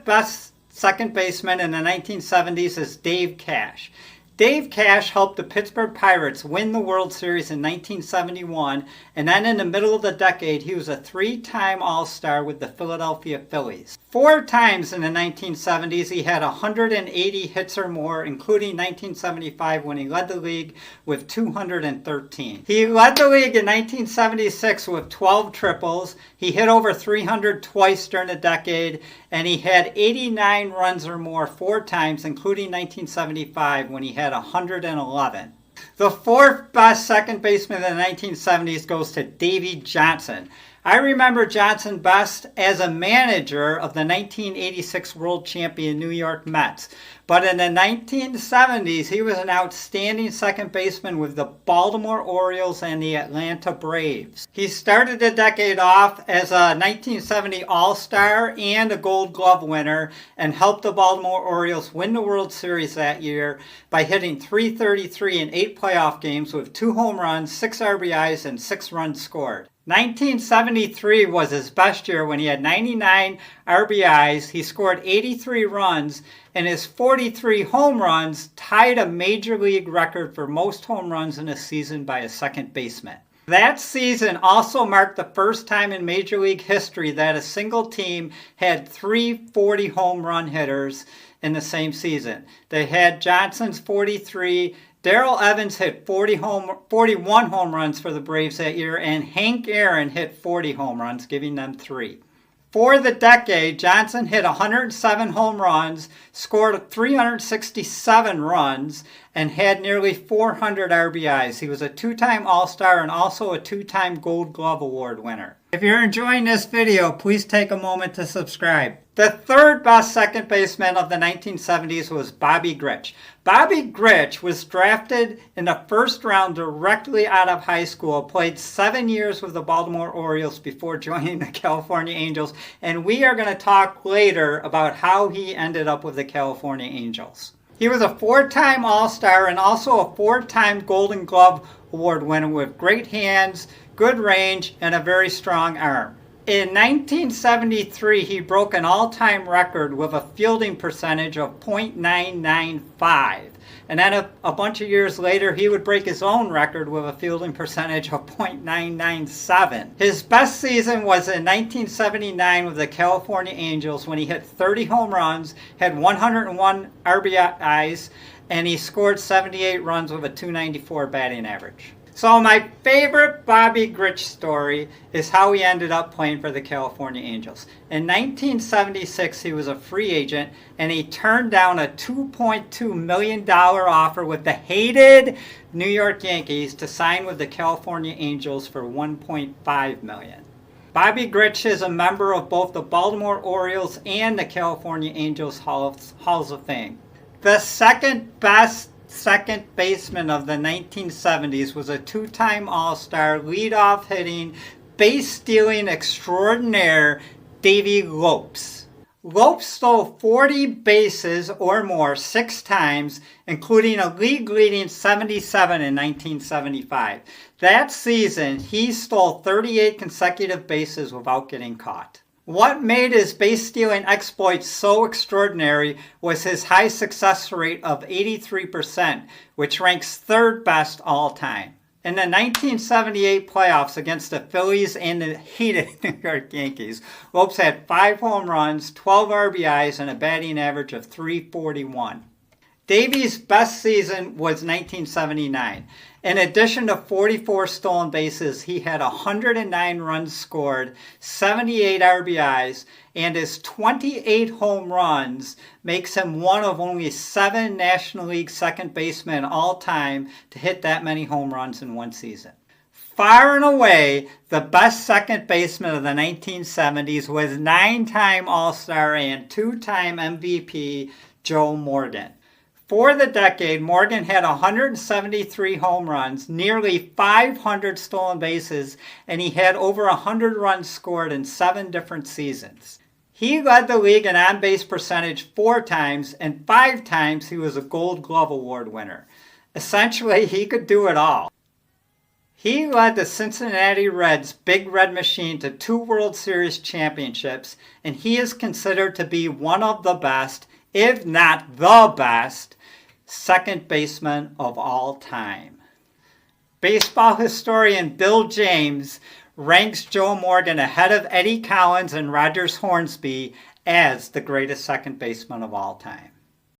fifth best second baseman in the 1970s is Dave Cash. Dave Cash helped the Pittsburgh Pirates win the World Series in 1971, and then in the middle of the decade, he was a three-time All-Star with the Philadelphia Phillies. 4 times in the 1970s, he had 180 hits or more, including 1975 when he led the league with 213. He led the league in 1976 with 12 triples. He hit over 300 twice during the decade, and he had 89 runs or more 4 times, including 1975 when he had 111. The 4th best second baseman in the 1970s goes to Davey Johnson. I remember Johnson best as a manager of the 1986 World Champion New York Mets. But in the 1970s, he was an outstanding second baseman with the Baltimore Orioles and the Atlanta Braves. He started the decade off as a 1970 All-Star and a Gold Glove winner and helped the Baltimore Orioles win the World Series that year by hitting .333 in 8 playoff games with 2 home runs, 6 RBIs, and 6 runs scored. 1973 was his best year when he had 99 RBIs, he scored 83 runs, and his 43 home runs tied a major league record for most home runs in a season by a second baseman. That season also marked the first time in Major League history that a single team had 3 40 home run hitters in the same season. They had Johnson's 43, Darrell Evans hit 41 home runs for the Braves that year, and Hank Aaron hit 40 home runs, giving them 3. For the decade, Johnson hit 107 home runs, scored 367 runs, and had nearly 400 RBIs. He was a 2-time All-Star and also a 2-time Gold Glove Award winner. If you're enjoying this video, please take a moment to subscribe. The 3rd best second baseman of the 1970s was Bobby Grich. Bobby Grich was drafted in the 1st round directly out of high school, played 7 years with the Baltimore Orioles before joining the California Angels, and we are going to talk later about how he ended up with the California Angels. He was a 4-time All-Star and also a 4-time Golden Glove Award winner with great hands, good range, and a very strong arm. In 1973, he broke an all-time record with a fielding percentage of .995. And then a bunch of years later, he would break his own record with a fielding percentage of .997. His best season was in 1979 with the California Angels when he hit 30 home runs, had 101 RBIs, and he scored 78 runs with a .294 batting average. So my favorite Bobby Grich story is how he ended up playing for the California Angels. In 1976, he was a free agent, and he turned down a $2.2 million offer with the hated New York Yankees to sign with the California Angels for $1.5 million. Bobby Grich is a member of both the Baltimore Orioles and the California Angels Halls of Fame. The second best second baseman of the 1970s was a 2-time All-Star, leadoff hitting, base-stealing extraordinaire Davey Lopes. Lopes stole 40 bases or more 6 times, including a league-leading 77 in 1975. That season, he stole 38 consecutive bases without getting caught. What made his base-stealing exploits so extraordinary was his high success rate of 83%, which ranks 3rd best all time. In the 1978 playoffs against the Phillies and the hated New York Yankees, Lopes had 5 home runs, 12 RBIs, and a batting average of .341. Davey's best season was 1979. In addition to 44 stolen bases, he had 109 runs scored, 78 RBIs, and his 28 home runs makes him one of only 7 National League second basemen all time to hit that many home runs in one season. Far and away, the best second baseman of the 1970s was 9-time All-Star and 2-time MVP Joe Morgan. For the decade, Morgan had 173 home runs, nearly 500 stolen bases, and he had over 100 runs scored in 7 different seasons. He led the league in on-base percentage 4 times, and 5 times he was a Gold Glove Award winner. Essentially, he could do it all. He led the Cincinnati Reds' Big Red Machine to 2 World Series championships, and he is considered to be one of the best, if not the best, second baseman of all time. Baseball historian Bill James ranks Joe Morgan ahead of Eddie Collins and Rogers Hornsby as the greatest second baseman of all time.